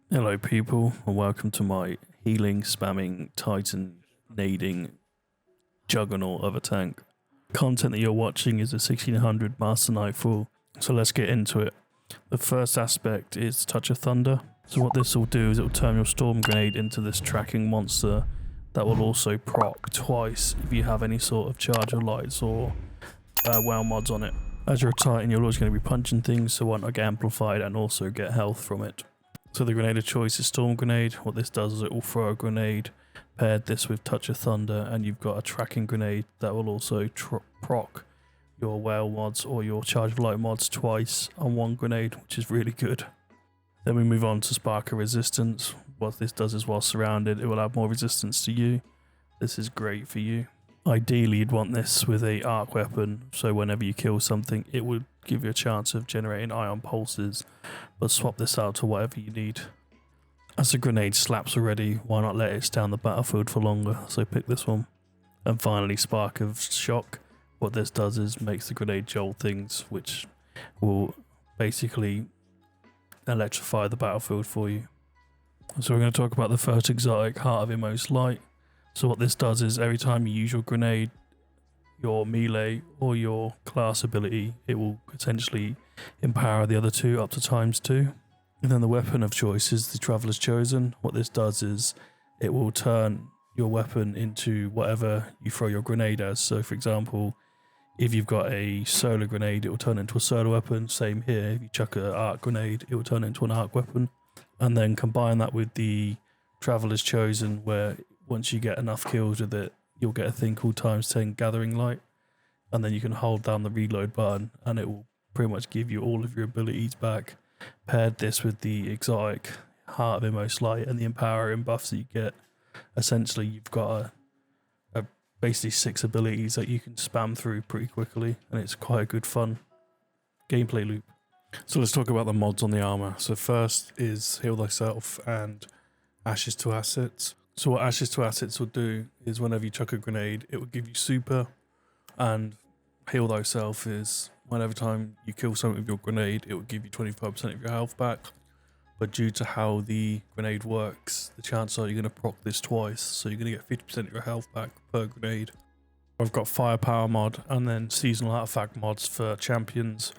Hello people and welcome to my healing, spamming, titan, nading juggernaut of a tank. Content that you're watching is a 1600 Master Nightfall, so let's get into it. The first aspect is Touch of Thunder. So what this will do is it will turn your Storm Grenade into this tracking monster that will also proc twice if you have any sort of Charger Lights or WoW mods on it. As you're a Titan, you're always going to be punching things, so why not get amplified and also get health from it. So the grenade of choice is Storm Grenade. What this does is it will throw a grenade, paired this with Touch of Thunder, and you've got a tracking grenade that will also proc your whale mods or your Charge of Light mods twice on one grenade, which is really good. Then we move on to Spark of Resistance. What this does is while surrounded, it will add more resistance to you. This is great for you. Ideally, you'd want this with a arc weapon, so whenever you kill something, it would give you a chance of generating ion pulses, but swap this out to whatever you need. As the grenade slaps already, why not let it stay on the battlefield for longer, so pick this one. And finally, Spark of Shock. What this does is makes the grenade jolt things, which will basically electrify the battlefield for you. So we're going to talk about the first exotic, Heart of Inmost Light. So what this does is every time you use your grenade, your melee or your class ability, it will potentially empower the other two up to ×2. And then the weapon of choice is the Traveler's Chosen. What this does is it will turn your weapon into whatever you throw your grenade as. So for example, if you've got a solar grenade, it will turn into a solar weapon. Same here, if you chuck an arc grenade, it will turn into an arc weapon. And then combine that with the Traveler's Chosen, where once you get enough kills with it, you'll get a thing called ×10 Gathering Light, and then you can hold down the reload button and it will pretty much give you all of your abilities back. Paired this with the exotic Heart of Inmost Light and the empowering buffs that you get, essentially you've got a basically 6 abilities that you can spam through pretty quickly, and it's quite a good fun gameplay loop. So let's talk about the mods on the armor. So first is Heal Thyself and Ashes to Assets. So what Ashes to Assets will do is whenever you chuck a grenade, it will give you super, and Heal Thyself is whenever time you kill something with your grenade, it will give you 25% of your health back. But due to how the grenade works, the chances are you're going to proc this twice, so you're going to get 50% of your health back per grenade. I've got Firepower mod and then Seasonal Artifact mods for champions.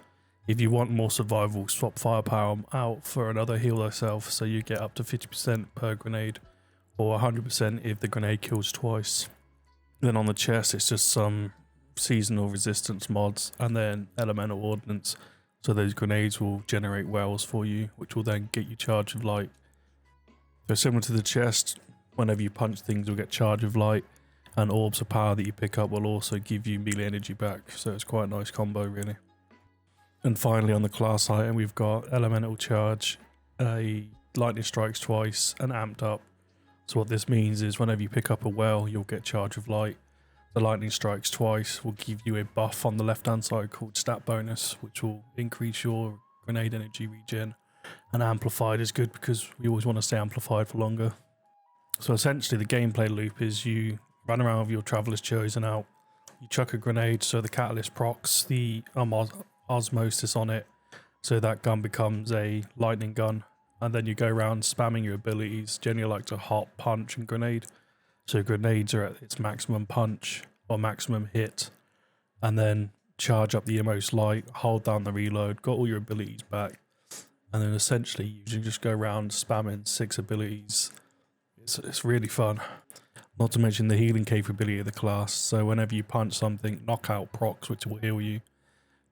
If you want more survival, swap Firepower out for another Heal Thyself, so you get up to 50% per grenade, or 100% if the grenade kills twice. Then on the chest, it's just some seasonal resistance mods and then elemental ordnance. So those grenades will generate wells for you, which will then get you Charge of Light. So similar to the chest, whenever you punch things, you'll get Charge of Light, and orbs of power that you pick up will also give you melee energy back. So it's quite a nice combo, really. And finally, on the class item, we've got Elemental Charge, a Lightning Strikes twice, and Amped Up. So what this means is whenever you pick up a well, you'll get Charge of Light. The Lightning Strikes twice will give you a buff on the left hand side called Stat Bonus, which will increase your grenade energy regen. And Amplified is good because we always want to stay amplified for longer. So essentially the gameplay loop is you run around with your Traveler's Chosen out, you chuck a grenade so the catalyst procs the osmosis on it, so that gun becomes a lightning gun. And then you go around spamming your abilities. Generally like to hop, punch and grenade. So grenades are at its maximum punch or maximum hit. And then charge up the Inmost Light, hold down the reload, got all your abilities back. And then essentially you can just go around spamming 6 abilities. It's really fun. Not to mention the healing capability of the class. So whenever you punch something, knockout procs, which will heal you.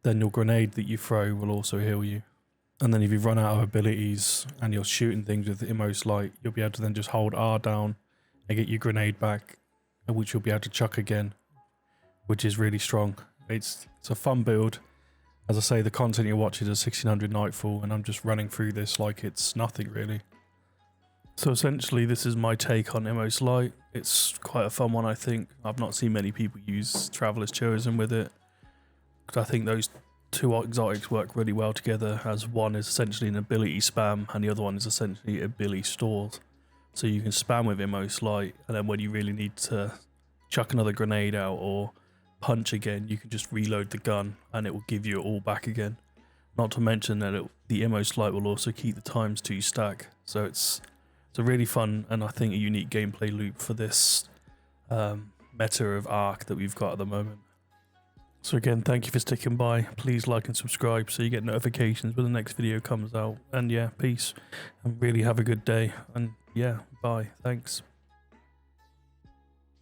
Then your grenade that you throw will also heal you. And then if you run out of abilities and you're shooting things with the Inmost Light, you'll be able to then just hold R down and get your grenade back, which you'll be able to chuck again, which is really strong. It's a fun build. As I say, the content you're watching is 1600 Nightfall, and I'm just running through this like it's nothing really. So essentially this is my take on Inmost Light. It's quite a fun one, I think. I've not seen many people use Traveler's Chosen with it, because I think those two exotics work really well together, as one is essentially an ability spam and the other one is essentially ability stores. So you can spam with Inmost Light, and then when you really need to chuck another grenade out or punch again, you can just reload the gun and it will give you it all back again. Not to mention that the Inmost Light will also keep the ×2 stack, So it's a really fun and I think a unique gameplay loop for this meta of Arc that we've got at the moment. So again, thank you for sticking by. Please like and subscribe so you get notifications when the next video comes out. And yeah, peace and really have a good day. And yeah, bye. Thanks.